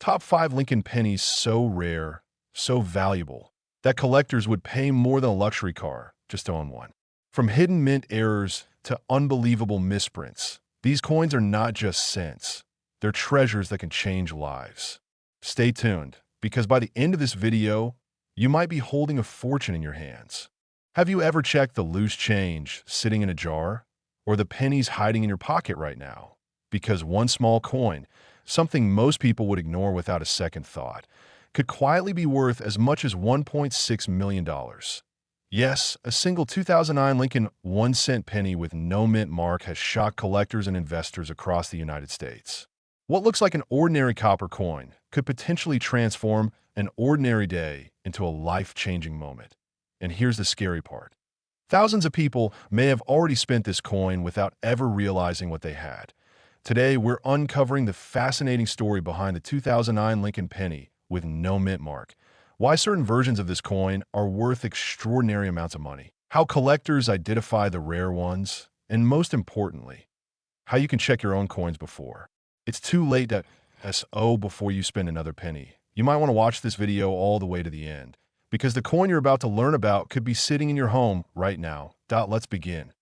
Top 5 Lincoln pennies so rare, so valuable, that collectors would pay more than a luxury car just to own one. From hidden mint errors to unbelievable misprints, these coins are not just cents. They're treasures that can change lives. Stay tuned, because by the end of this video, you might be holding a fortune in your hands. Have you ever checked the loose change sitting in a jar? Or the pennies hiding in your pocket right now? Because one small coin, something most people would ignore without a second thought, could quietly be worth as much as $1.6 million. Yes, a single 2009 Lincoln 1-cent penny with no mint mark has shocked collectors and investors across the United States. What looks like an ordinary copper coin could potentially transform an ordinary day into a life-changing moment. And here's the scary part. Thousands of people may have already spent this coin without ever realizing what they had. Today, we're uncovering the fascinating story behind the 2009 Lincoln penny with no mint mark, why certain versions of this coin are worth extraordinary amounts of money, how collectors identify the rare ones, and most importantly, how you can check your own coins before it's too late before you spend another penny. You might want to watch this video all the way to the end, because the coin you're about to learn about could be sitting in your home right now. Let's begin.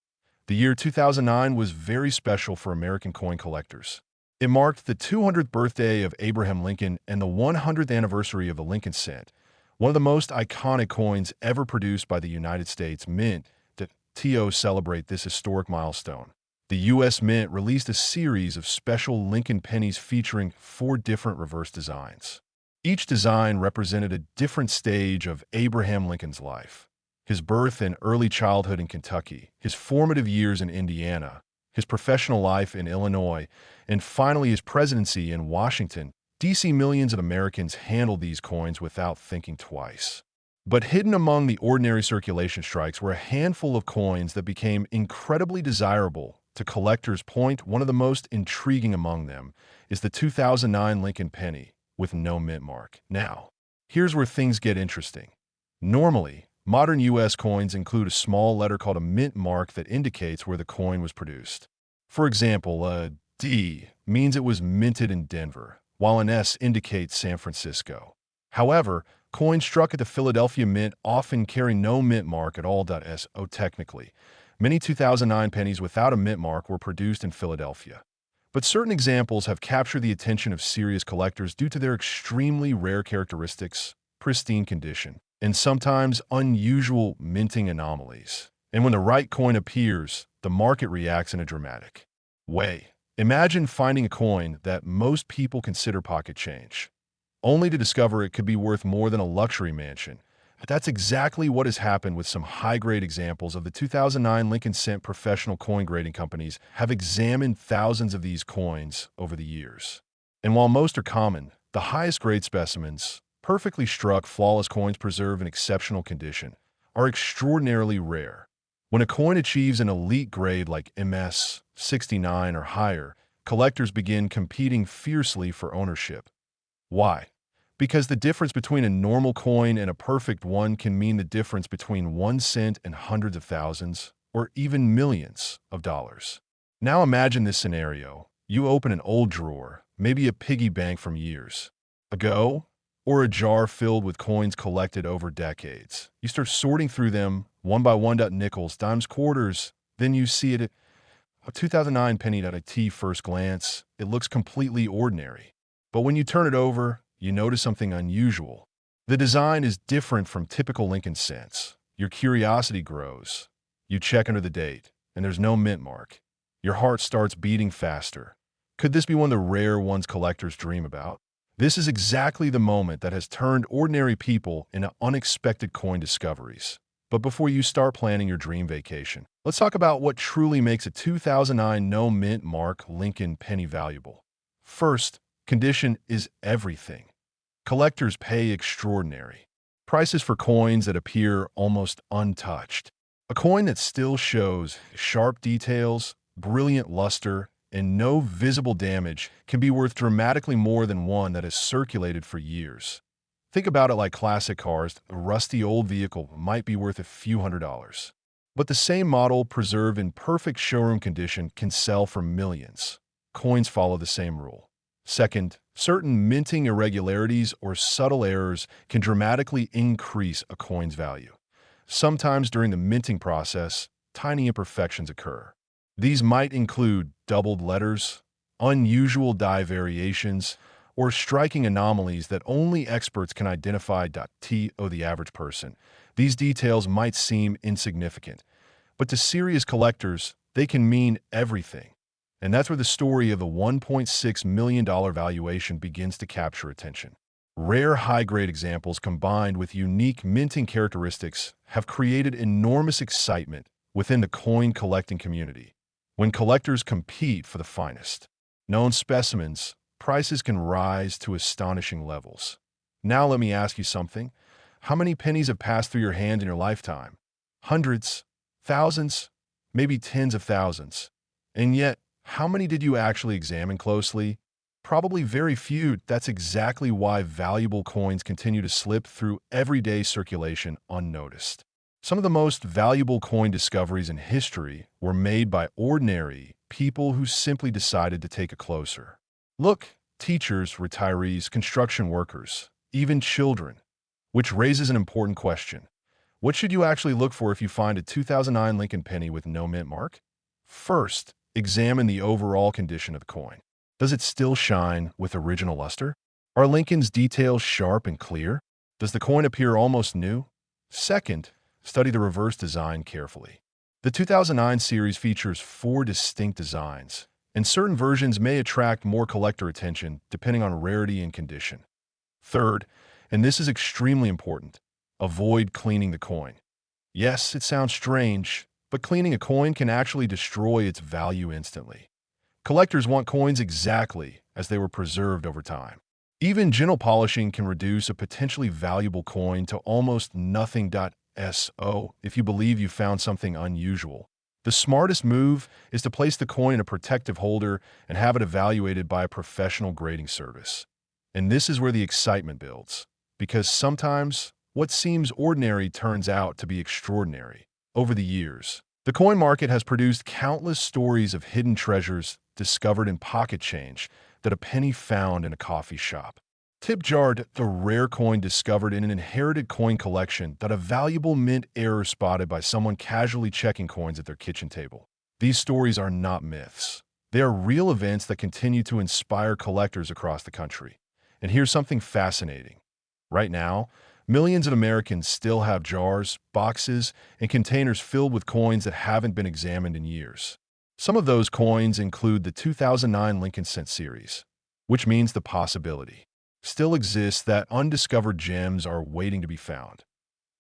The year 2009 was very special for American coin collectors. It marked the 200th birthday of Abraham Lincoln and the 100th anniversary of the Lincoln cent, one of the most iconic coins ever produced by the United States Mint. To celebrate this historic milestone, the U.S. Mint released a series of special Lincoln pennies featuring 4 different reverse designs. Each design represented a different stage of Abraham Lincoln's life: his birth and early childhood in Kentucky, his formative years in Indiana, his professional life in Illinois, and finally his presidency in Washington, D.C. Millions of Americans handled these coins without thinking twice. But hidden among the ordinary circulation strikes were a handful of coins that became incredibly desirable to collectors. One of the most intriguing among them is the 2009 Lincoln penny with no mint mark. Now, here's where things get interesting. Normally, modern U.S. coins include a small letter called a mint mark that indicates where the coin was produced. For example, a D means it was minted in Denver, while an S indicates San Francisco. However, coins struck at the Philadelphia Mint often carry no mint mark at all. Technically, many 2009 pennies without a mint mark were produced in Philadelphia. But certain examples have captured the attention of serious collectors due to their extremely rare characteristics, pristine condition, and sometimes unusual minting anomalies. And when the right coin appears, the market reacts in a dramatic way. Imagine finding a coin that most people consider pocket change, only to discover it could be worth more than a luxury mansion. That's exactly what has happened with some high-grade examples of the 2009 Lincoln cent. Professional coin grading companies have examined thousands of these coins over the years. And while most are common, the highest grade specimens, perfectly struck, flawless coins preserved in exceptional condition, are extraordinarily rare. When a coin achieves an elite grade like MS 69 or higher, collectors begin competing fiercely for ownership. Why? Because the difference between a normal coin and a perfect one can mean the difference between 1 cent and hundreds of thousands, or even millions of dollars. Now imagine this scenario. You open an old drawer, maybe a piggy bank from years ago, or a jar filled with coins collected over decades. You start sorting through them, one by one, nickels, dimes, quarters. Then you see it, a 2009 penny. At first glance, it looks completely ordinary. But when you turn it over, you notice something unusual. The design is different from typical Lincoln cents. Your curiosity grows. You check under the date, and there's no mint mark. Your heart starts beating faster. Could this be one of the rare ones collectors dream about? This is exactly the moment that has turned ordinary people into unexpected coin discoveries. But before you start planning your dream vacation, let's talk about what truly makes a 2009 no mint mark Lincoln penny valuable. First, condition is everything. Collectors pay extraordinary prices for coins that appear almost untouched. A coin that still shows sharp details, brilliant luster, and no visible damage can be worth dramatically more than one that has circulated for years. Think about it like classic cars. A rusty old vehicle might be worth a few $100s. But the same model, preserved in perfect showroom condition, can sell for millions. Coins follow the same rule. Second, certain minting irregularities or subtle errors can dramatically increase a coin's value. Sometimes during the minting process, tiny imperfections occur. These might include doubled letters, unusual die variations, or striking anomalies that only experts can identify. To the average person, these details might seem insignificant, but to serious collectors, they can mean everything. And that's where the story of the $1.6 million valuation begins to capture attention. Rare high-grade examples combined with unique minting characteristics have created enormous excitement within the coin collecting community. When collectors compete for the finest known specimens, prices can rise to astonishing levels. Now let me ask you something. How many pennies have passed through your hand in your lifetime? Hundreds, thousands, maybe tens of thousands. And yet, how many did you actually examine closely? Probably very few. That's exactly why valuable coins continue to slip through everyday circulation unnoticed. Some of the most valuable coin discoveries in history were made by ordinary people who simply decided to take a closer look. Teachers, retirees, construction workers, even children. Which raises an important question. What should you actually look for if you find a 2009 Lincoln penny with no mint mark? First, examine the overall condition of the coin. Does it still shine with original luster? Are Lincoln's details sharp and clear? Does the coin appear almost new? Second, study the reverse design carefully. The 2009 series features 4 distinct designs, and certain versions may attract more collector attention depending on rarity and condition. Third, and this is extremely important, avoid cleaning the coin. Yes, it sounds strange, but cleaning a coin can actually destroy its value instantly. Collectors want coins exactly as they were preserved over time. Even gentle polishing can reduce a potentially valuable coin to almost nothing. So, if you believe you found something unusual, the smartest move is to place the coin in a protective holder and have it evaluated by a professional grading service. And this is where the excitement builds, because sometimes what seems ordinary turns out to be extraordinary. Over the years, the coin market has produced countless stories of hidden treasures discovered in pocket change that a penny found in a coffee shop. Tip jar, the rare coin discovered in an inherited coin collection that a valuable mint error spotted by someone casually checking coins at their kitchen table. These stories are not myths. They are real events that continue to inspire collectors across the country. And here's something fascinating. Right now, millions of Americans still have jars, boxes, and containers filled with coins that haven't been examined in years. Some of those coins include the 2009 Lincoln Cent series, which means the possibility still exists that undiscovered gems are waiting to be found.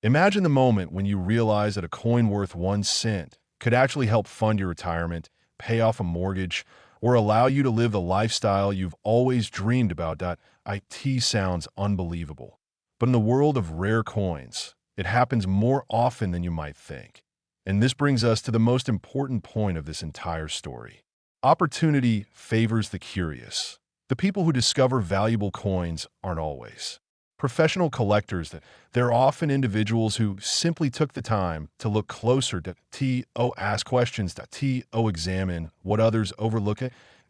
Imagine the moment when you realize that a coin worth 1 cent could actually help fund your retirement, pay off a mortgage, or allow you to live the lifestyle you've always dreamed about. It sounds unbelievable. But in the world of rare coins, it happens more often than you might think. And this brings us to the most important point of this entire story. Opportunity favors the curious. The people who discover valuable coins aren't always professional collectors. They're often individuals who simply took the time to look closer, to ask questions, to examine what others overlook.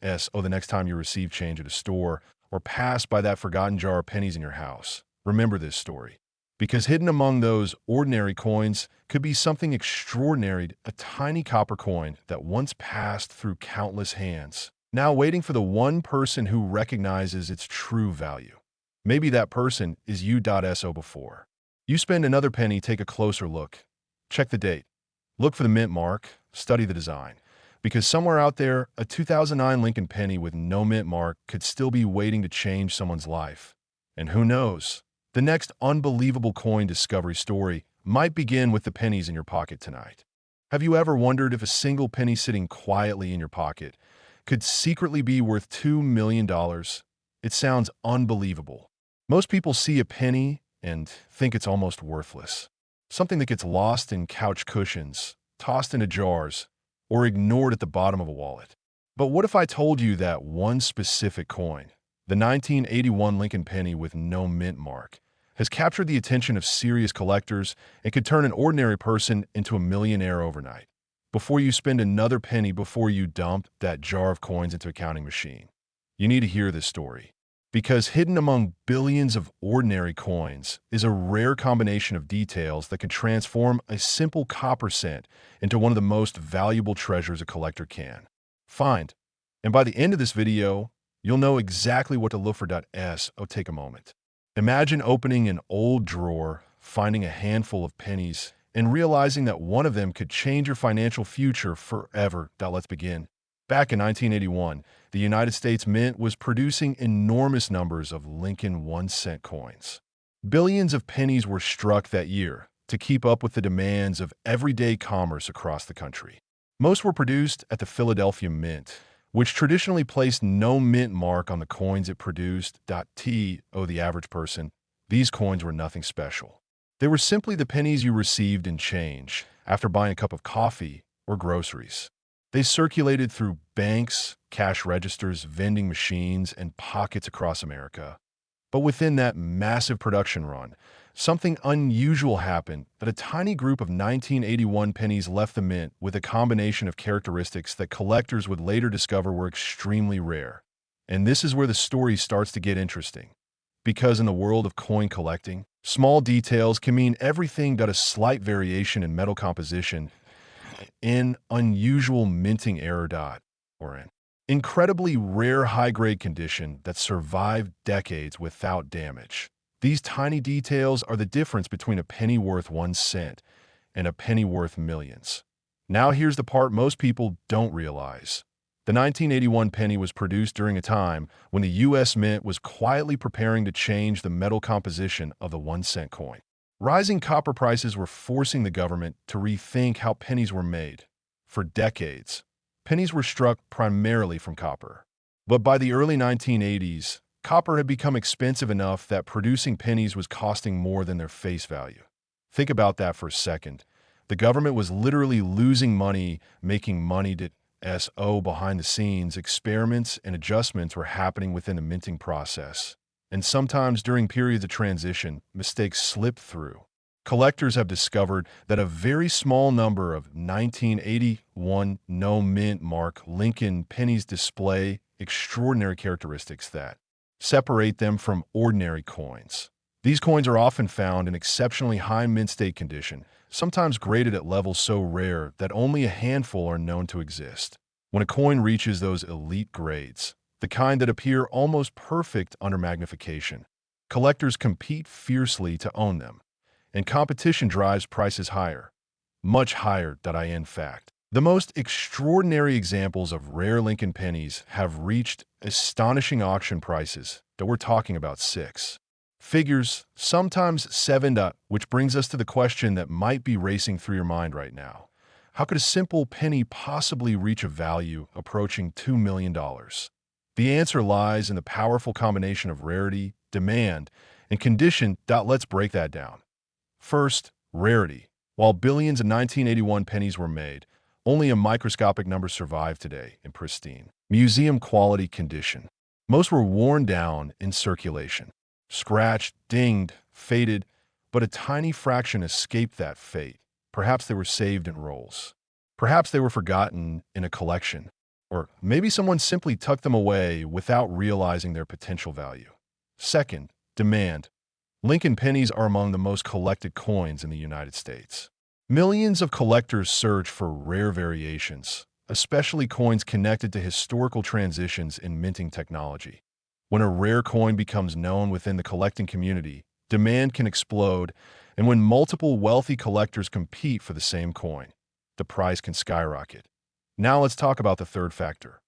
The next time you receive change at a store or pass by that forgotten jar of pennies in your house, remember this story. Because hidden among those ordinary coins could be something extraordinary, a tiny copper coin that once passed through countless hands, now waiting for the one person who recognizes its true value. Maybe that person is you. So before you spend another penny, take a closer look. Check the date. Look for the mint mark. Study the design. Because somewhere out there, a 2009 Lincoln penny with no mint mark could still be waiting to change someone's life. And who knows? The next unbelievable coin discovery story might begin with the pennies in your pocket tonight. Have you ever wondered if a single penny sitting quietly in your pocket could secretly be worth $2 million? It sounds unbelievable. Most people see a penny and think it's almost worthless. Something that gets lost in couch cushions, tossed into jars, or ignored at the bottom of a wallet. But what if I told you that one specific coin, the 1981 Lincoln penny with no mint mark, has captured the attention of serious collectors and could turn an ordinary person into a millionaire overnight? Before you spend another penny, before you dump that jar of coins into a counting machine, You need to hear this story. Because hidden among billions of ordinary coins is a rare combination of details that can transform a simple copper cent into one of the most valuable treasures a collector can find. And by the end of this video, you'll know exactly what to look for. Take a moment. Imagine opening an old drawer, finding a handful of pennies, and realizing that one of them could change your financial future forever. Let's begin. Back in 1981, the United States Mint was producing enormous numbers of Lincoln 1-cent coins. Billions of pennies were struck that year to keep up with the demands of everyday commerce across the country. Most were produced at the Philadelphia Mint, which traditionally placed no mint mark on the coins it produced. The average person, these coins were nothing special. They were simply the pennies you received in change after buying a cup of coffee or groceries. They circulated through banks, cash registers, vending machines, and pockets across America. But within that massive production run, something unusual happened that a tiny group of 1981 pennies left the mint with a combination of characteristics that collectors would later discover were extremely rare. And this is where the story starts to get interesting. Because in the world of coin collecting, small details can mean everything. A slight variation in metal composition, in unusual minting error. Or an incredibly rare high-grade condition that survived decades without damage. These tiny details are the difference between a penny worth 1 cent and a penny worth millions. Now here's the part most people don't realize. The 1981 penny was produced during a time when the U.S. Mint was quietly preparing to change the metal composition of the 1-cent coin. Rising copper prices were forcing the government to rethink how pennies were made. For decades, pennies were struck primarily from copper. But by the early 1980s, copper had become expensive enough that producing pennies was costing more than their face value. Think about that for a second. The government was literally losing money, making money. Behind the scenes, experiments and adjustments were happening within the minting process. And sometimes during periods of transition, mistakes slip through. Collectors have discovered that a very small number of 1981 no mint mark Lincoln pennies display extraordinary characteristics that separate them from ordinary coins. These coins are often found in exceptionally high mint state condition, sometimes graded at levels so rare that only a handful are known to exist. When a coin reaches those elite grades, the kind that appear almost perfect under magnification, collectors compete fiercely to own them, and competition drives prices higher, much higher. In fact, the most extraordinary examples of rare Lincoln pennies have reached astonishing auction prices. We're talking about 6 figures, sometimes 7. Which brings us to the question that might be racing through your mind right now. How could a simple penny possibly reach a value approaching $2 million? The answer lies in the powerful combination of rarity, demand, and condition. Let's break that down. First, rarity. While billions of 1981 pennies were made, only a microscopic number survive today in pristine, museum-quality condition. Most were worn down in circulation, scratched, dinged, faded, but a tiny fraction escaped that fate. Perhaps they were saved in rolls. Perhaps they were forgotten in a collection. Or maybe someone simply tucked them away without realizing their potential value. Second, demand. Lincoln pennies are among the most collected coins in the United States. Millions of collectors search for rare variations, especially coins connected to historical transitions in minting technology. When a rare coin becomes known within the collecting community, demand can explode, and when multiple wealthy collectors compete for the same coin, the price can skyrocket. Now let's talk about the third factor,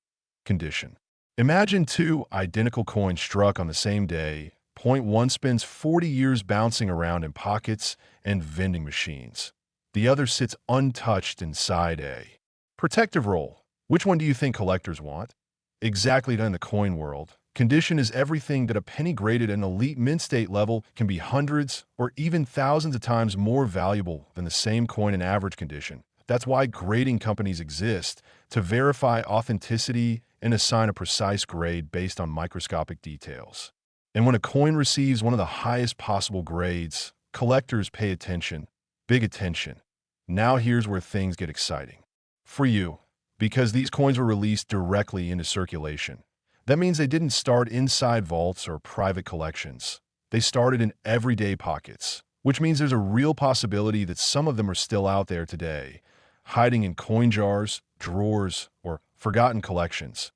condition. Imagine 2 identical coins struck on the same day. Point 1 spends 40 years bouncing around in pockets and vending machines. The other sits untouched inside a protective roll. Which one do you think collectors want? Exactly. In the coin world, condition is everything. That a penny graded at an elite mint state level can be hundreds or even thousands of times more valuable than the same coin in average condition. That's why grading companies exist, to verify authenticity and assign a precise grade based on microscopic details. And when a coin receives one of the highest possible grades, collectors pay attention, big attention. Now here's where things get exciting. For you, because these coins were released directly into circulation, That means they didn't start inside vaults or private collections. They started in everyday pockets, which means there's a real possibility that some of them are still out there today, hiding in coin jars, drawers, or forgotten collections.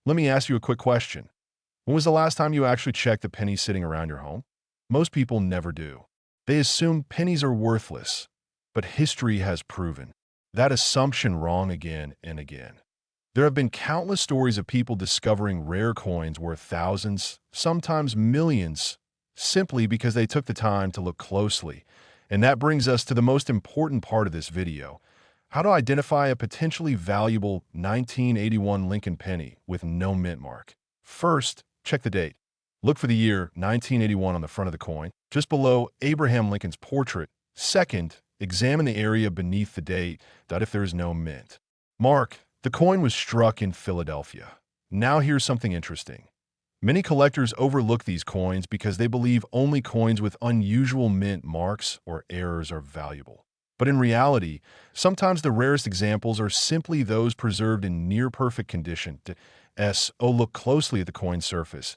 Let me ask you a quick question. When was the last time you actually checked the pennies sitting around your home? Most people never do. They assume pennies are worthless, but history has proven that assumption wrong again and again. There have been countless stories of people discovering rare coins worth thousands, sometimes millions, simply because they took the time to look closely. And that brings us to the most important part of this video: how to identify a potentially valuable 1981 Lincoln penny with no mint mark. First, check the date. Look for the year 1981 on the front of the coin, just below Abraham Lincoln's portrait. Second, examine the area beneath the date, if there is no mint mark. The coin was struck in Philadelphia. Now here's something interesting. Many collectors overlook these coins because they believe only coins with unusual mint marks or errors are valuable. But in reality, sometimes the rarest examples are simply those preserved in near-perfect condition. Look closely at the coin surface.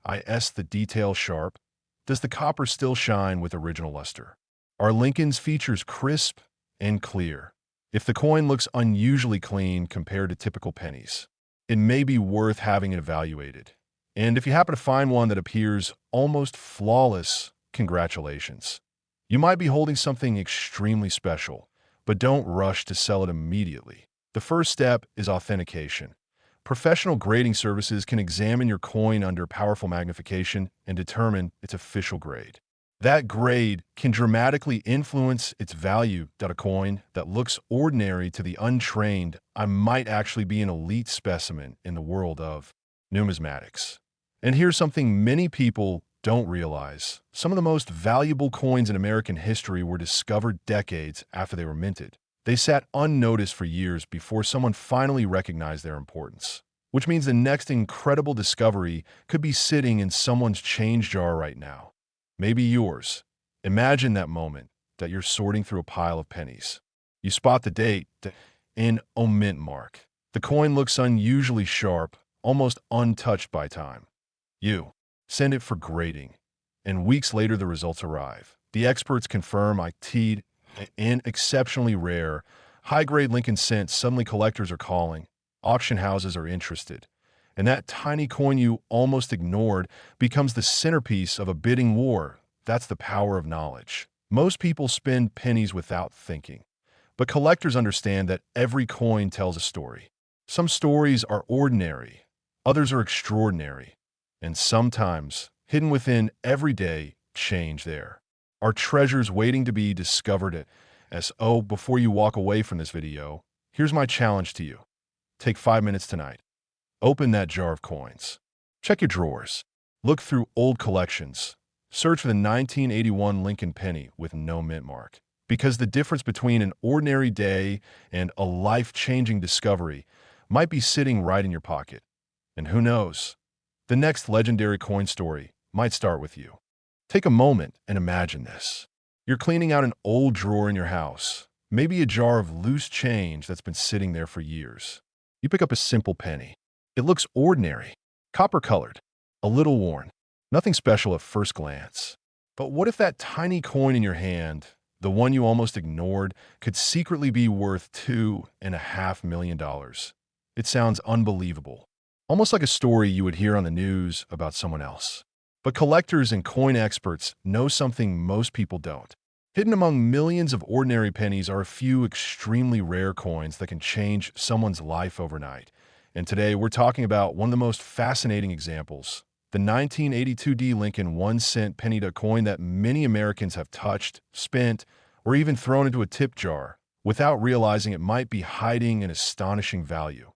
The detail sharp. Does the copper still shine with original luster? Are Lincoln's features crisp and clear? If the coin looks unusually clean compared to typical pennies, it may be worth having it evaluated. And if you happen to find one that appears almost flawless, congratulations. You might be holding something extremely special, but don't rush to sell it immediately. The first step is authentication. Professional grading services can examine your coin under powerful magnification and determine its official grade. That grade can dramatically influence its value. A coin that looks ordinary to the untrained might actually be an elite specimen in the world of numismatics. And here's something many people don't realize. Some of the most valuable coins in American history were discovered decades after they were minted. They sat unnoticed for years before someone finally recognized their importance, which means the next incredible discovery could be sitting in someone's change jar right now. Maybe yours. Imagine that moment that you're sorting through a pile of pennies. You spot the date and mint mark. The coin looks unusually sharp, almost untouched by time. You send it for grading, and weeks later the results arrive. The experts confirm it and exceptionally rare, high-grade Lincoln cents. Suddenly collectors are calling, auction houses are interested, and that tiny coin you almost ignored becomes the centerpiece of a bidding war. That's the power of knowledge. Most people spend pennies without thinking, but collectors understand that every coin tells a story. Some stories are ordinary, others are extraordinary, and sometimes, hidden within everyday change, there are treasures waiting to be discovered. Before you walk away from this video, here's my challenge to you. Take 5 minutes tonight. Open that jar of coins. Check your drawers. Look through old collections. Search for the 1981 Lincoln penny with no mint mark. Because the difference between an ordinary day and a life-changing discovery might be sitting right in your pocket. And who knows? The next legendary coin story might start with you. Take a moment and imagine this. You're cleaning out an old drawer in your house, maybe a jar of loose change that's been sitting there for years. You pick up a simple penny. It looks ordinary, copper-colored, a little worn, nothing special at first glance. But what if that tiny coin in your hand, the one you almost ignored, could secretly be worth $2.5 million? It sounds unbelievable, almost like a story you would hear on the news about someone else. But collectors and coin experts know something most people don't. Hidden among millions of ordinary pennies are a few extremely rare coins that can change someone's life overnight. And today we're talking about one of the most fascinating examples, the 1982 Lincoln 1-cent penny, a coin that many Americans have touched, spent, or even thrown into a tip jar without realizing it might be hiding an astonishing value.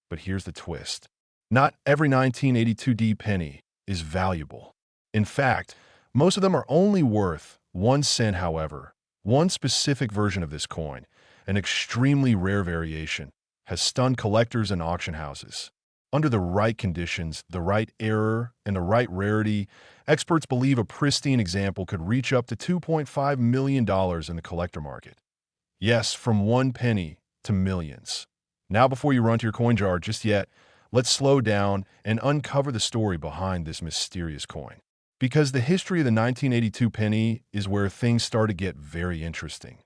But here's the twist. Not every 1982 penny is valuable. In fact, most of them are only worth 1 cent. However, one specific version of this coin, an extremely rare variation, has stunned collectors and auction houses. Under the right conditions, the right error, and the right rarity, experts believe a pristine example could reach up to $2.5 million in the collector market. Yes, from 1 penny to millions. Now, before you run to your coin jar just yet, let's slow down and uncover the story behind this mysterious coin. Because the history of the 1982 penny is where things start to get very interesting.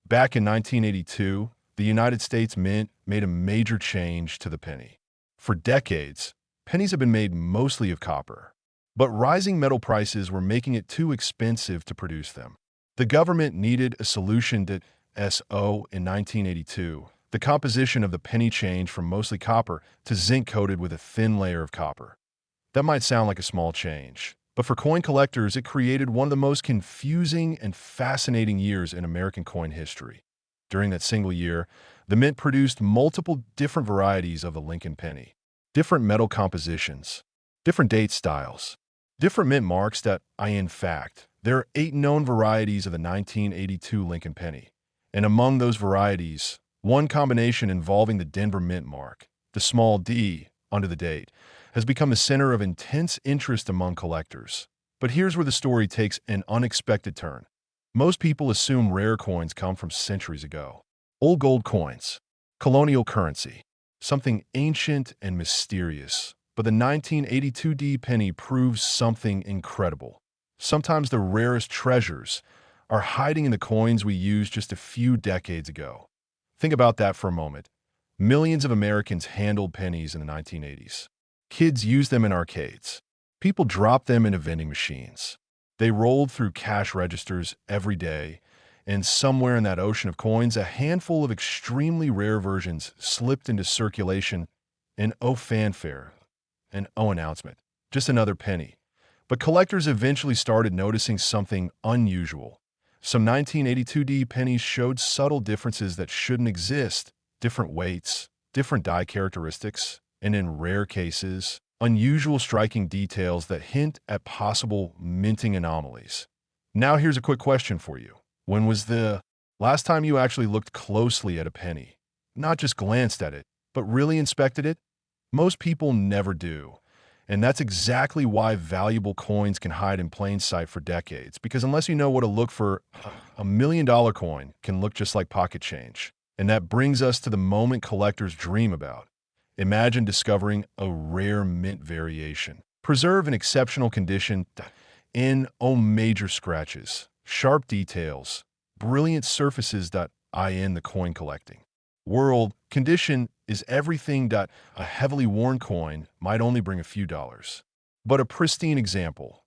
Back in 1982, the United States Mint made a major change to the penny. For decades, pennies have been made mostly of copper, but rising metal prices were making it too expensive to produce them. The government needed a solution to SO in 1982. The composition of the penny changed from mostly copper to zinc coated with a thin layer of copper. That might sound like a small change, but for coin collectors, it created one of the most confusing and fascinating years in American coin history. During that single year, the mint produced multiple different varieties of the Lincoln penny, different metal compositions, different date styles, different mint marks in fact, there are 8 known varieties of the 1982 Lincoln penny. And among those varieties, one combination involving the Denver mint mark, the small d under the date, has become the center of intense interest among collectors. But here's where the story takes an unexpected turn. Most people assume rare coins come from centuries ago. Old gold coins, colonial currency, something ancient and mysterious. But the 1982 D penny proves something incredible. Sometimes the rarest treasures are hiding in the coins we used just a few decades ago. Think about that for a moment. Millions of Americans handled pennies in the 1980s. Kids used them in arcades. People dropped them into vending machines. They rolled through cash registers every day, and somewhere in that ocean of coins, a handful of extremely rare versions slipped into circulation. And oh fanfare, and oh announcement, just another penny. But collectors eventually started noticing something unusual. Some 1982 D pennies showed subtle differences that shouldn't exist, different weights, different die characteristics, and in rare cases, unusual striking details that hint at possible minting anomalies. Now here's a quick question for you. When was the last time you actually looked closely at a penny? Not just glanced at it, but really inspected it? Most people never do. And that's exactly why valuable coins can hide in plain sight for decades, because unless you know what to look for, $1 million coin can look just like pocket change. And that brings us to the moment collectors dream about. Imagine discovering a rare mint variation, preserved in exceptional condition, major scratches, sharp details, brilliant surfaces. In the coin collecting world, condition is everything. A heavily worn coin might only bring a few dollars. But a pristine example,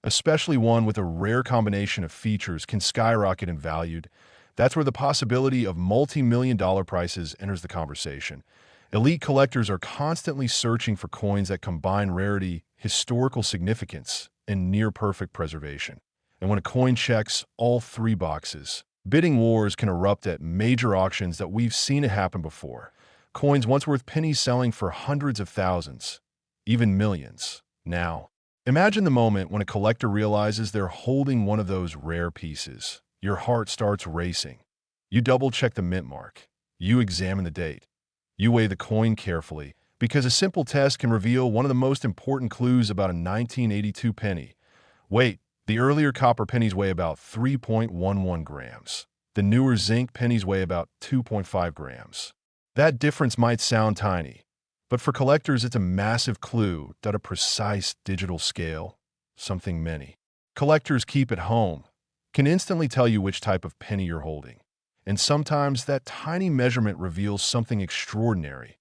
especially one with a rare combination of features, can skyrocket in value. That's where the possibility of multi-million-dollar prices enters the conversation. Elite collectors are constantly searching for coins that combine rarity, historical significance, and near-perfect preservation. And when a coin checks all 3 boxes, bidding wars can erupt at major auctions that we've seen it happen before. Coins once worth pennies selling for hundreds of thousands, even millions. Now, imagine the moment when a collector realizes they're holding one of those rare pieces. Your heart starts racing. You double-check the mint mark. You examine the date. You weigh the coin carefully, because a simple test can reveal one of the most important clues about a 1982 penny. Wait, the earlier copper pennies weigh about 3.11 grams. The newer zinc pennies weigh about 2.5 grams. That difference might sound tiny, but for collectors it's a massive clue that a precise digital scale, something many collectors keep at home, can instantly tell you which type of penny you're holding. And sometimes that tiny measurement reveals something extraordinary.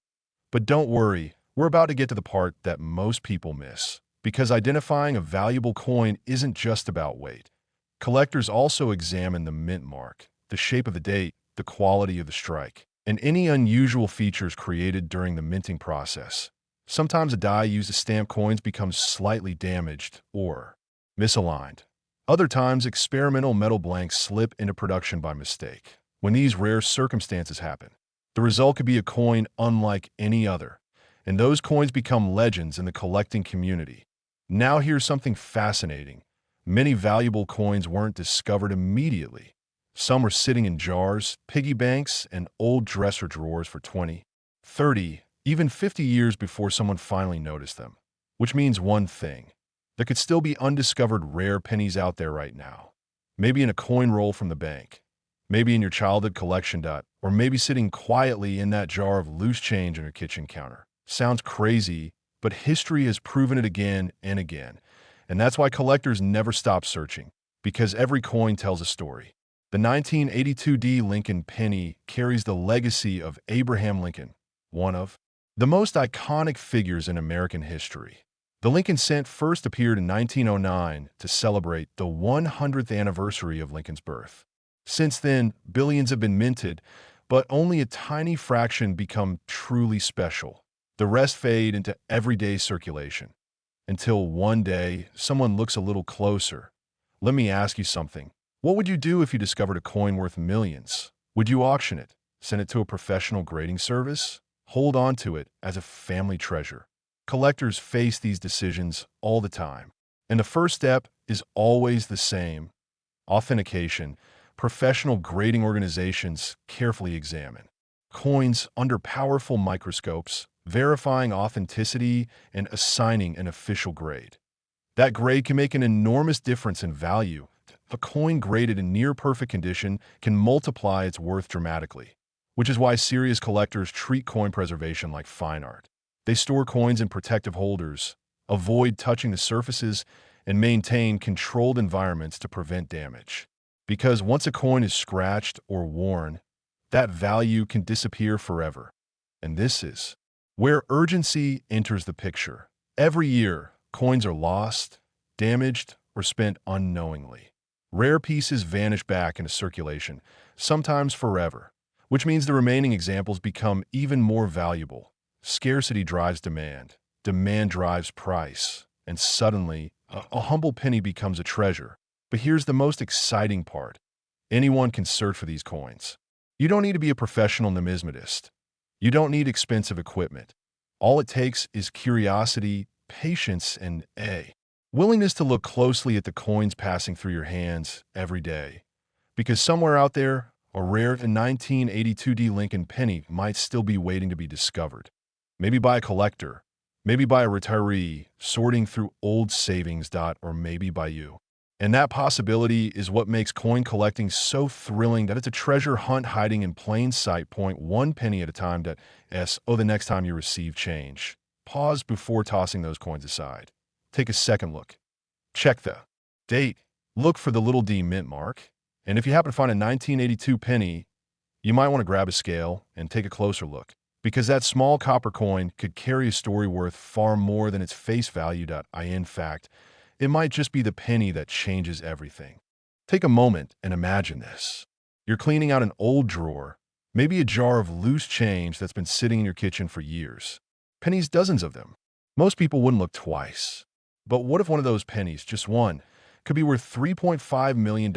But don't worry, we're about to get to the part that most people miss. Because identifying a valuable coin isn't just about weight. Collectors also examine the mint mark, the shape of the date, the quality of the strike, and any unusual features created during the minting process. Sometimes a die used to stamp coins becomes slightly damaged or misaligned. Other times, experimental metal blanks slip into production by mistake. When these rare circumstances happen, the result could be a coin unlike any other, and those coins become legends in the collecting community. Now here's something fascinating. Many valuable coins weren't discovered immediately. Some were sitting in jars, piggy banks, and old dresser drawers for 20, 30, even 50 years before someone finally noticed them. Which means one thing. There could still be undiscovered rare pennies out there right now. Maybe in a coin roll from the bank. Maybe in your childhood collection, or maybe sitting quietly in that jar of loose change on your kitchen counter. Sounds crazy, but history has proven it again and again. And that's why collectors never stop searching, because every coin tells a story. The 1982 D Lincoln penny carries the legacy of Abraham Lincoln, one of the most iconic figures in American history. The Lincoln cent first appeared in 1909 to celebrate the 100th anniversary of Lincoln's birth. Since then, billions have been minted, but only a tiny fraction become truly special. The rest fade into everyday circulation. Until one day, someone looks a little closer. Let me ask you something. What would you do if you discovered a coin worth millions? Would you auction it? Send it to a professional grading service? Hold on to it as a family treasure? Collectors face these decisions all the time. And the first step is always the same: authentication. Professional grading organizations carefully examine coins under powerful microscopes, verifying authenticity and assigning an official grade. That grade can make an enormous difference in value. A coin graded in near-perfect condition can multiply its worth dramatically, which is why serious collectors treat coin preservation like fine art. They store coins in protective holders, avoid touching the surfaces, and maintain controlled environments to prevent damage. Because once a coin is scratched or worn, that value can disappear forever. And this is where urgency enters the picture. Every year, coins are lost, damaged, or spent unknowingly. Rare pieces vanish back into circulation, sometimes forever, which means the remaining examples become even more valuable. Scarcity drives demand, demand drives price, and suddenly, a humble penny becomes a treasure. But here's the most exciting part. Anyone can search for these coins. You don't need to be a professional numismatist. You don't need expensive equipment. All it takes is curiosity, patience, and a willingness to look closely at the coins passing through your hands every day. Because somewhere out there, a rare 1982 D Lincoln penny might still be waiting to be discovered. Maybe by a collector, maybe by a retiree sorting through old savings, or maybe by you. And that possibility is what makes coin collecting so thrilling, that it's a treasure hunt hiding in plain sight. Point one penny at a time. The next time you receive change, pause before tossing those coins aside. Take a second look. Check the date. Look for the little D mint mark. And if you happen to find a 1982 penny, you might want to grab a scale and take a closer look, because that small copper coin could carry a story worth far more than its face value. In fact, it might just be the penny that changes everything. Take a moment and imagine this. You're cleaning out an old drawer, maybe a jar of loose change that's been sitting in your kitchen for years. Pennies, dozens of them. Most people wouldn't look twice. But what if one of those pennies, just one, could be worth $3.5 million?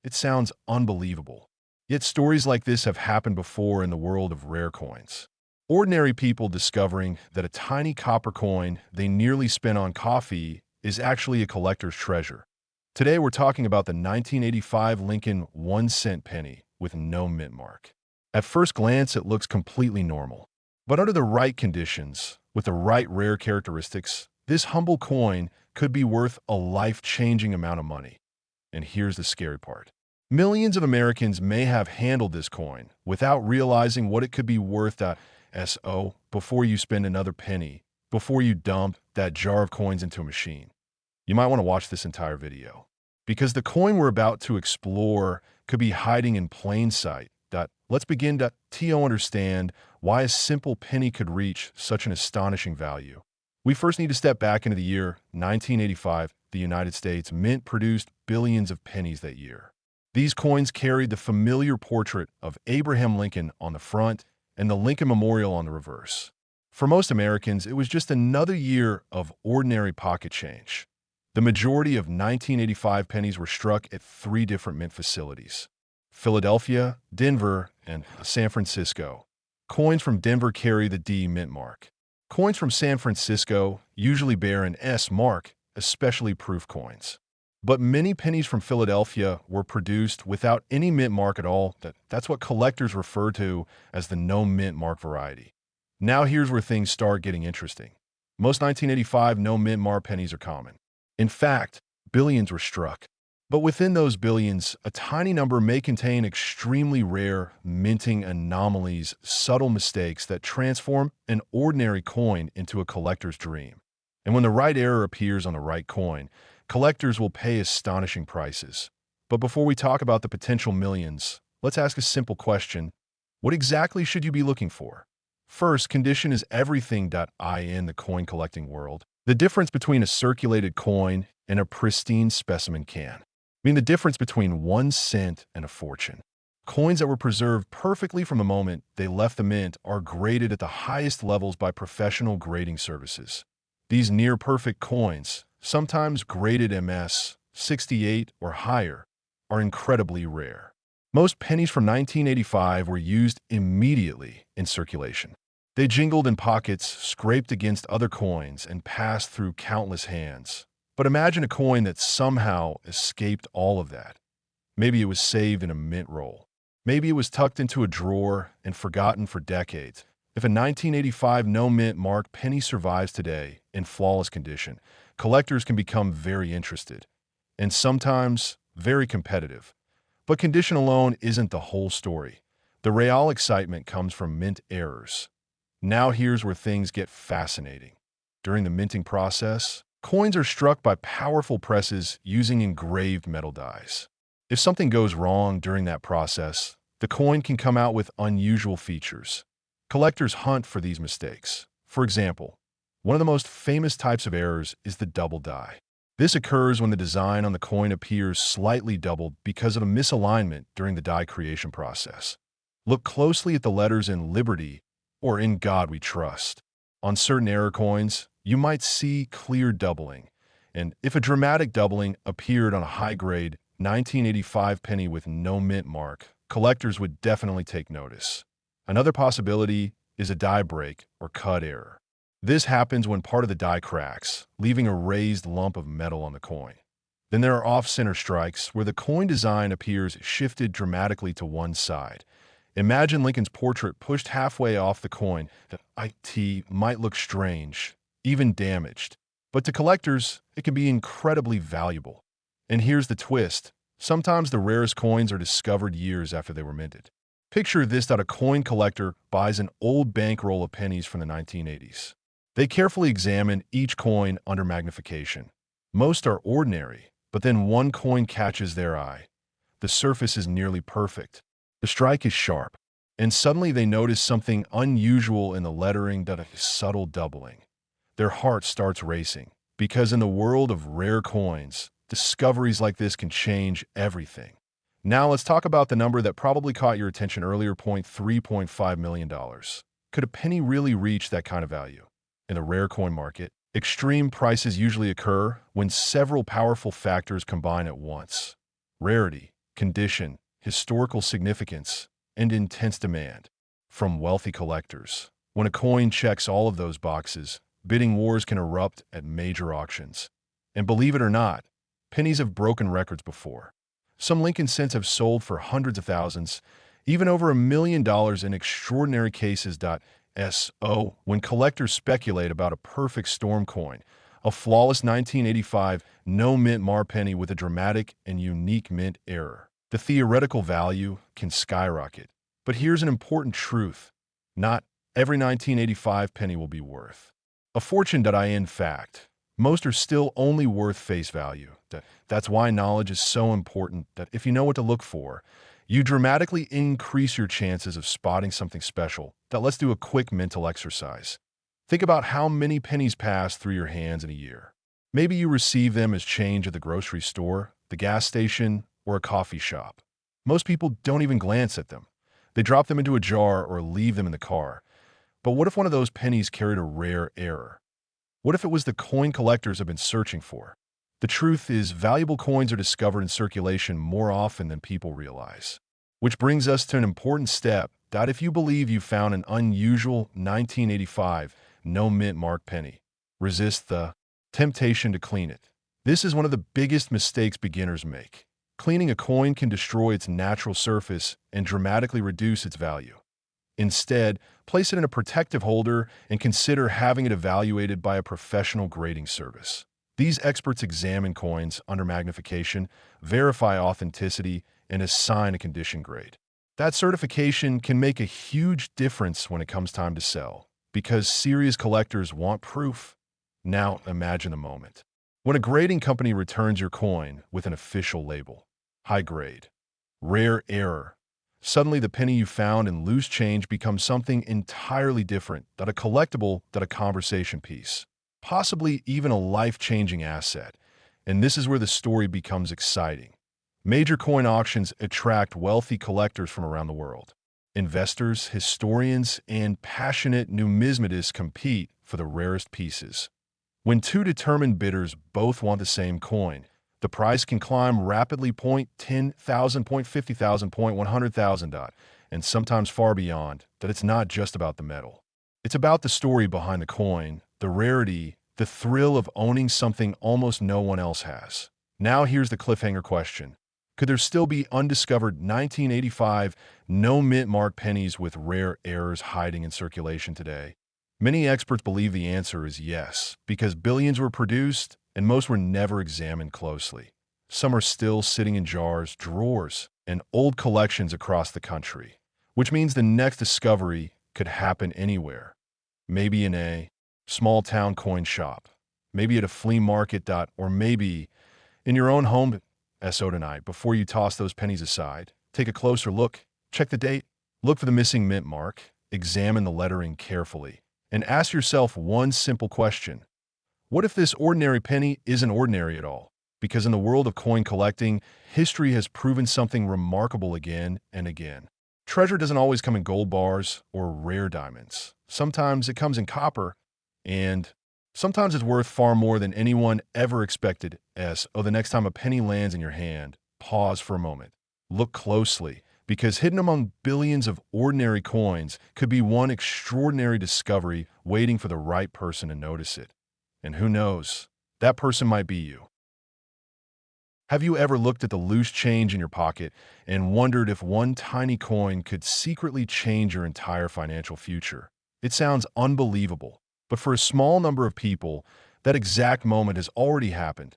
It sounds unbelievable. Yet stories like this have happened before in the world of rare coins. Ordinary people discovering that a tiny copper coin they nearly spent on coffee is actually a collector's treasure. Today we're talking about the 1985 Lincoln 1-cent penny with no mint mark. At first glance, it looks completely normal. But under the right conditions, with the right rare characteristics, this humble coin could be worth a life-changing amount of money. And here's the scary part. Millions of Americans may have handled this coin without realizing what it could be worth. Before you spend another penny, before you dump that jar of coins into a machine. You might want to watch this entire video, because the coin we're about to explore could be hiding in plain sight. Let's begin to understand why a simple penny could reach such an astonishing value. We first need to step back into the year 1985. The United States Mint produced billions of pennies that year. These coins carried the familiar portrait of Abraham Lincoln on the front and the Lincoln Memorial on the reverse. For most Americans, it was just another year of ordinary pocket change. The majority of 1985 pennies were struck at 3 different mint facilities: Philadelphia, Denver, and San Francisco. Coins from Denver carry the D mint mark. Coins from San Francisco usually bear an S mark, especially proof coins. But many pennies from Philadelphia were produced without any mint mark at all. That's what collectors refer to as the no mint mark variety. Now here's where things start getting interesting. Most 1985 no mint mark pennies are common. In fact, billions were struck. But within those billions, a tiny number may contain extremely rare, minting anomalies, subtle mistakes that transform an ordinary coin into a collector's dream. And when the right error appears on the right coin, collectors will pay astonishing prices. But before we talk about the potential millions, let's ask a simple question. What exactly should you be looking for? First, condition is everything. In the coin collecting world, the difference between a circulated coin and a pristine specimen can mean the difference between 1 cent and a fortune. Coins that were preserved perfectly from the moment they left the mint are graded at the highest levels by professional grading services. These near-perfect coins, sometimes graded MS 68 or higher, are incredibly rare. Most pennies from 1985 were used immediately in circulation. They jingled in pockets, scraped against other coins, and passed through countless hands. But imagine a coin that somehow escaped all of that. Maybe it was saved in a mint roll. Maybe it was tucked into a drawer and forgotten for decades. If a 1985 no-mint mark penny survives today in flawless condition, collectors can become very interested, and sometimes very competitive. But condition alone isn't the whole story. The real excitement comes from mint errors. Now here's where things get fascinating. During the minting process, coins are struck by powerful presses using engraved metal dies. If something goes wrong during that process, the coin can come out with unusual features. Collectors hunt for these mistakes. For example, one of the most famous types of errors is the double die. This occurs when the design on the coin appears slightly doubled because of a misalignment during the die creation process. Look closely at the letters in Liberty or In God We Trust. On certain error coins, you might see clear doubling, and if a dramatic doubling appeared on a high-grade 1985 penny with no mint mark, collectors would definitely take notice. Another possibility is a die break or cut error. This happens when part of the die cracks, leaving a raised lump of metal on the coin. Then there are off-center strikes where the coin design appears shifted dramatically to one side. Imagine Lincoln's portrait pushed halfway off the coin. The IT might look strange, even damaged. But to collectors, it can be incredibly valuable. And here's the twist. Sometimes the rarest coins are discovered years after they were minted. Picture this: a coin collector buys an old bankroll of pennies from the 1980s. They carefully examine each coin under magnification. Most are ordinary, but then one coin catches their eye. The surface is nearly perfect. The strike is sharp, and suddenly they notice something unusual in the lettering, that a subtle doubling. Their heart starts racing, because in the world of rare coins, discoveries like this can change everything. Now let's talk about the number that probably caught your attention earlier, $3.5 million. Could a penny really reach that kind of value? In the rare coin market, extreme prices usually occur when several powerful factors combine at once: rarity, condition, historical significance, and intense demand from wealthy collectors. When a coin checks all of those boxes, bidding wars can erupt at major auctions. And believe it or not, pennies have broken records before. Some Lincoln cents have sold for hundreds of thousands, even over $1 million in extraordinary cases. When collectors speculate about a perfect storm coin, a flawless 1985 no-mint Mar penny with a dramatic and unique mint error, the theoretical value can skyrocket. But here's an important truth: not every 1985 penny will be worth a fortune. In fact, most are still only worth face value. That's why knowledge is so important. That if you know what to look for, you dramatically increase your chances of spotting something special. Let's do a quick mental exercise. Think about how many pennies pass through your hands in a year. Maybe you receive them as change at the grocery store, the gas station, or a coffee shop. Most people don't even glance at them. They drop them into a jar or leave them in the car. But what if one of those pennies carried a rare error? What if it was the coin collectors have been searching for? The truth is, valuable coins are discovered in circulation more often than people realize. Which brings us to an important step. If you believe you found an unusual 1985 no-mint mark penny, resist the temptation to clean it. This is one of the biggest mistakes beginners make. Cleaning a coin can destroy its natural surface and dramatically reduce its value. Instead, place it in a protective holder and consider having it evaluated by a professional grading service. These experts examine coins under magnification, verify authenticity, and assign a condition grade. That certification can make a huge difference when it comes time to sell, because serious collectors want proof. Now imagine the moment when a grading company returns your coin with an official label. High grade, rare error. Suddenly the penny you found in loose change becomes something entirely different, not a collectible, not a conversation piece, possibly even a life-changing asset. And this is where the story becomes exciting. Major coin auctions attract wealthy collectors from around the world. Investors, historians, and passionate numismatists compete for the rarest pieces. When two determined bidders both want the same coin, the price can climb rapidly, point 10,000, point 50,000, point 100,000, and sometimes far beyond. That it's not just about the metal. It's about the story behind the coin, the rarity, the thrill of owning something almost no one else has. Now here's the cliffhanger question. Could there still be undiscovered 1985 no-mint mark pennies with rare errors hiding in circulation today? Many experts believe the answer is yes, because billions were produced and most were never examined closely. Some are still sitting in jars, drawers, and old collections across the country, which means the next discovery could happen anywhere. Maybe in a small-town coin shop, maybe at a flea market, or maybe in your own home. So tonight, before you toss those pennies aside, take a closer look, check the date, look for the missing mint mark, examine the lettering carefully, and ask yourself one simple question. What if this ordinary penny isn't ordinary at all? Because in the world of coin collecting, history has proven something remarkable again and again. Treasure doesn't always come in gold bars or rare diamonds. Sometimes it comes in copper, and sometimes it's worth far more than anyone ever expected. The next time a penny lands in your hand, pause for a moment. Look closely, because hidden among billions of ordinary coins could be one extraordinary discovery waiting for the right person to notice it. And who knows, that person might be you. Have you ever looked at the loose change in your pocket and wondered if one tiny coin could secretly change your entire financial future? It sounds unbelievable, but for a small number of people, that exact moment has already happened.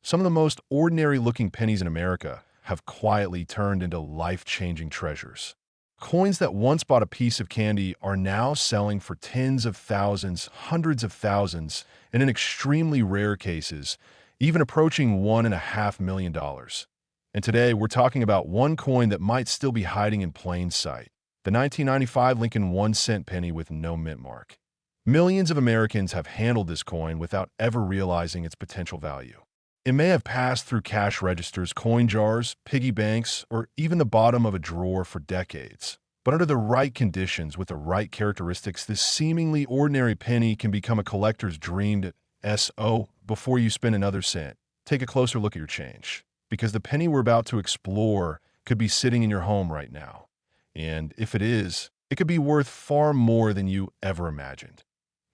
Some of the most ordinary-looking pennies in America have quietly turned into life-changing treasures. Coins that once bought a piece of candy are now selling for tens of thousands, hundreds of thousands, and in extremely rare cases, even approaching $1.5 million. And today, we're talking about one coin that might still be hiding in plain sight, the 1995 Lincoln 1-cent penny with no mint mark. Millions of Americans have handled this coin without ever realizing its potential value. It may have passed through cash registers, coin jars, piggy banks, or even the bottom of a drawer for decades. But under the right conditions, with the right characteristics, this seemingly ordinary penny can become a collector's dream. Before you spend another cent, take a closer look at your change, because the penny we're about to explore could be sitting in your home right now. And if it is, it could be worth far more than you ever imagined.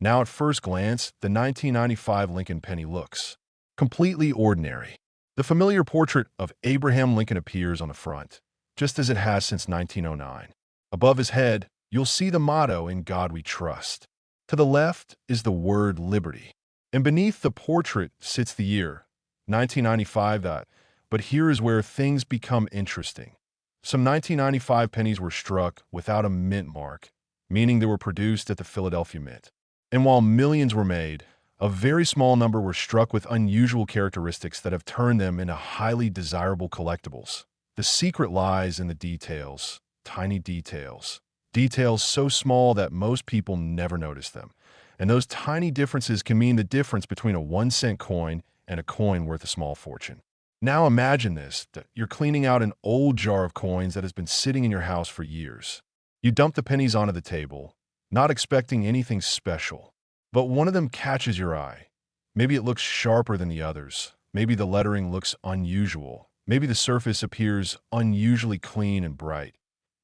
Now, at first glance, the 1995 Lincoln penny looks completely ordinary. The familiar portrait of Abraham Lincoln appears on the front, just as it has since 1909. Above his head, you'll see the motto, "In God We Trust." To the left is the word liberty, and beneath the portrait sits the year, 1995. But here is where things become interesting. Some 1995 pennies were struck without a mint mark, meaning they were produced at the Philadelphia Mint. And while millions were made, a very small number were struck with unusual characteristics that have turned them into highly desirable collectibles. The secret lies in the details, tiny details. Details so small that most people never notice them. And those tiny differences can mean the difference between a 1-cent coin and a coin worth a small fortune. Now imagine this, that you're cleaning out an old jar of coins that has been sitting in your house for years. You dump the pennies onto the table, not expecting anything special. But one of them catches your eye. Maybe it looks sharper than the others. Maybe the lettering looks unusual. Maybe the surface appears unusually clean and bright.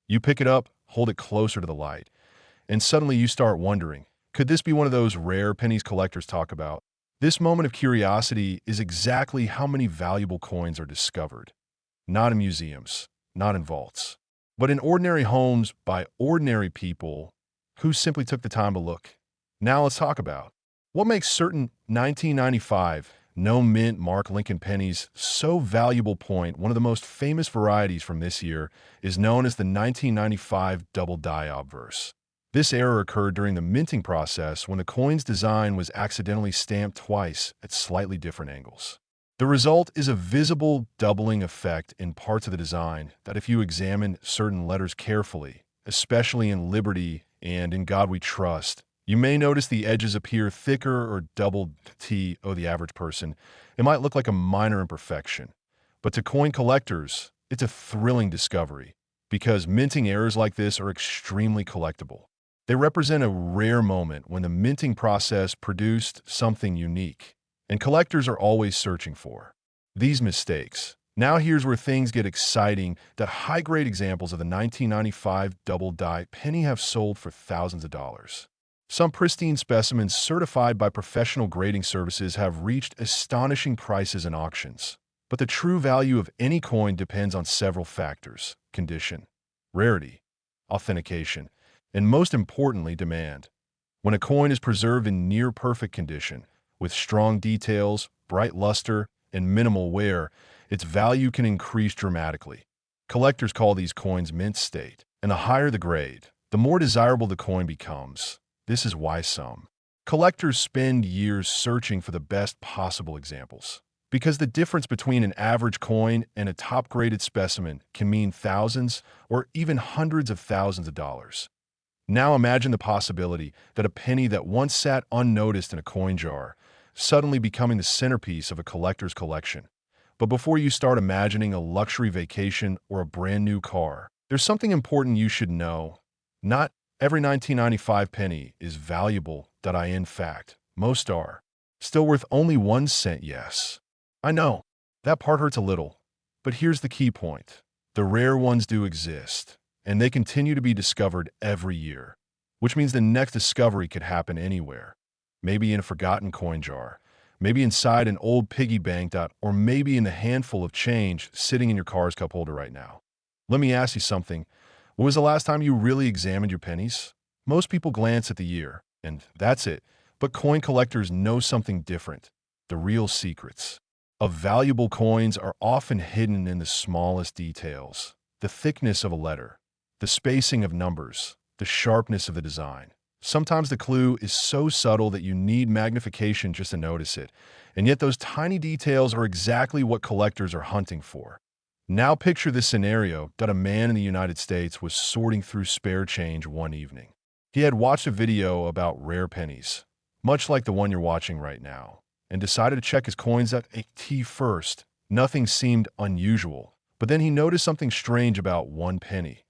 You pick it up, hold it closer to the light, and suddenly you start wondering, could this be one of those rare pennies collectors talk about? This moment of curiosity is exactly how many valuable coins are discovered. Not in museums, not in vaults, but in ordinary homes by ordinary people who simply took the time to look. Now let's talk about what makes certain 1995 No mint Mark Lincoln pennies, so valuable point. One of the most famous varieties from this year is known as the 1995 double die obverse. This error occurred during the minting process when the coin's design was accidentally stamped twice at slightly different angles. The result is a visible doubling effect in parts of the design that, if you examine certain letters carefully, especially in Liberty and In God We Trust, you may notice the edges appear thicker or double T o the average person. It might look like a minor imperfection, but to coin collectors, it's a thrilling discovery because minting errors like this are extremely collectible. They represent a rare moment when the minting process produced something unique, and collectors are always searching for these mistakes. Now here's where things get exciting. The high-grade examples of the 1995 double die penny have sold for thousands of dollars. Some pristine specimens certified by professional grading services have reached astonishing prices in auctions. But the true value of any coin depends on several factors: condition, rarity, authentication, and most importantly, demand. When a coin is preserved in near-perfect condition, with strong details, bright luster, and minimal wear, its value can increase dramatically. Collectors call these coins mint state, and the higher the grade, the more desirable the coin becomes. This is why some collectors spend years searching for the best possible examples, because the difference between an average coin and a top-graded specimen can mean thousands or even hundreds of thousands of dollars. Now imagine the possibility that a penny that once sat unnoticed in a coin jar suddenly becoming the centerpiece of a collector's collection. But before you start imagining a luxury vacation or a brand new car, there's something important you should know. Not every 1995 penny is valuable. In fact, most are still worth only 1 cent. Yes, I know, that part hurts a little, but here's the key point. The rare ones do exist, and they continue to be discovered every year, which means the next discovery could happen anywhere. Maybe in a forgotten coin jar, maybe inside an old piggy bank, or maybe in the handful of change sitting in your car's cup holder right now. Let me ask you something. When was the last time you really examined your pennies? Most people glance at the year, and that's it. But coin collectors know something different. The real secrets of valuable coins are often hidden in the smallest details. The thickness of a letter, the spacing of numbers, the sharpness of the design. Sometimes the clue is so subtle that you need magnification just to notice it, and yet those tiny details are exactly what collectors are hunting for. Now picture this scenario: that a man in the United States was sorting through spare change one evening. He had watched a video about rare pennies, much like the one you're watching right now, and decided to check his coins at AT first. Nothing seemed unusual, but then he noticed something strange about one penny.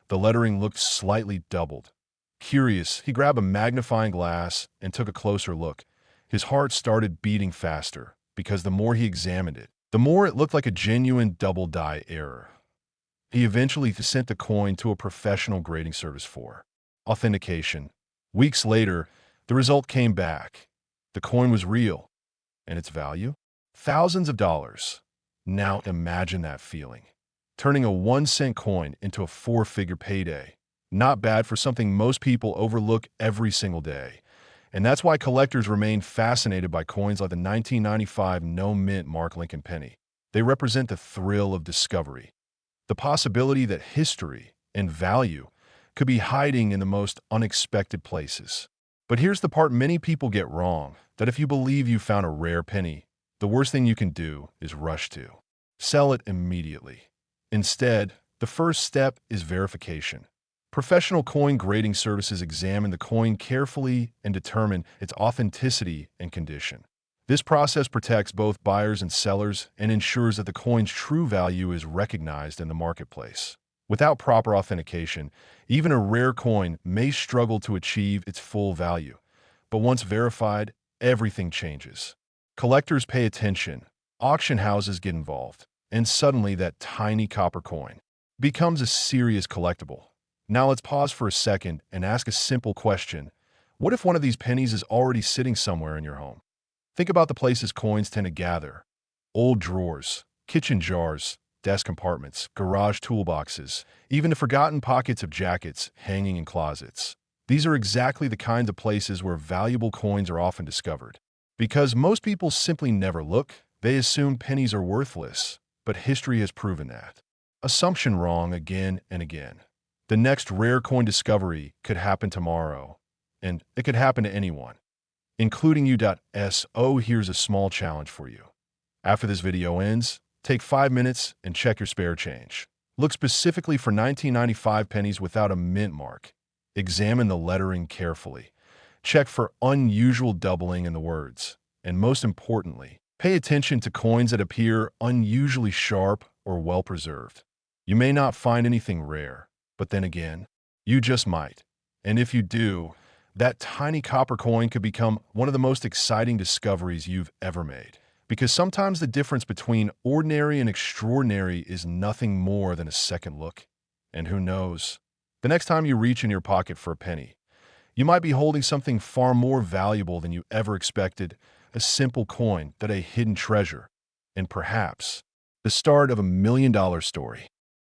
The lettering looked slightly doubled. Curious, he grabbed a magnifying glass and took a closer look. His heart started beating faster, because the more he examined it, the more it looked like a genuine double die error. He eventually sent the coin to a professional grading service for authentication. Weeks later, the result came back. The coin was real, and its value? Thousands of dollars. Now imagine that feeling. Turning a 1-cent coin into a 4-figure payday. Not bad for something most people overlook every single day. And that's why collectors remain fascinated by coins like the 1995 no-mint Mark Lincoln penny. They represent the thrill of discovery, the possibility that history and value could be hiding in the most unexpected places. But here's the part many people get wrong, that if you believe you found a rare penny, the worst thing you can do is rush to sell it immediately. Instead, the first step is verification. Professional coin grading services examine the coin carefully and determine its authenticity and condition. This process protects both buyers and sellers and ensures that the coin's true value is recognized in the marketplace. Without proper authentication, even a rare coin may struggle to achieve its full value. But once verified, everything changes. Collectors pay attention, auction houses get involved, and suddenly that tiny copper coin becomes a serious collectible. Now let's pause for a second and ask a simple question. What if one of these pennies is already sitting somewhere in your home? Think about the places coins tend to gather: old drawers, kitchen jars, desk compartments, garage toolboxes, even the forgotten pockets of jackets hanging in closets. These are exactly the kinds of places where valuable coins are often discovered. Because most people simply never look, they assume pennies are worthless, but history has proven that assumption wrong again and again. The next rare coin discovery could happen tomorrow, and it could happen to anyone, including you. So here's a small challenge for you. After this video ends, take 5 minutes and check your spare change. Look specifically for 1995 pennies without a mint mark. Examine the lettering carefully. Check for unusual doubling in the words. And most importantly, pay attention to coins that appear unusually sharp or well-preserved. You may not find anything rare, but then again, you just might. And if you do, that tiny copper coin could become one of the most exciting discoveries you've ever made. Because sometimes the difference between ordinary and extraordinary is nothing more than a second look. And who knows, the next time you reach in your pocket for a penny, you might be holding something far more valuable than you ever expected, a simple coin, that a hidden treasure, and perhaps the start of $1 million story.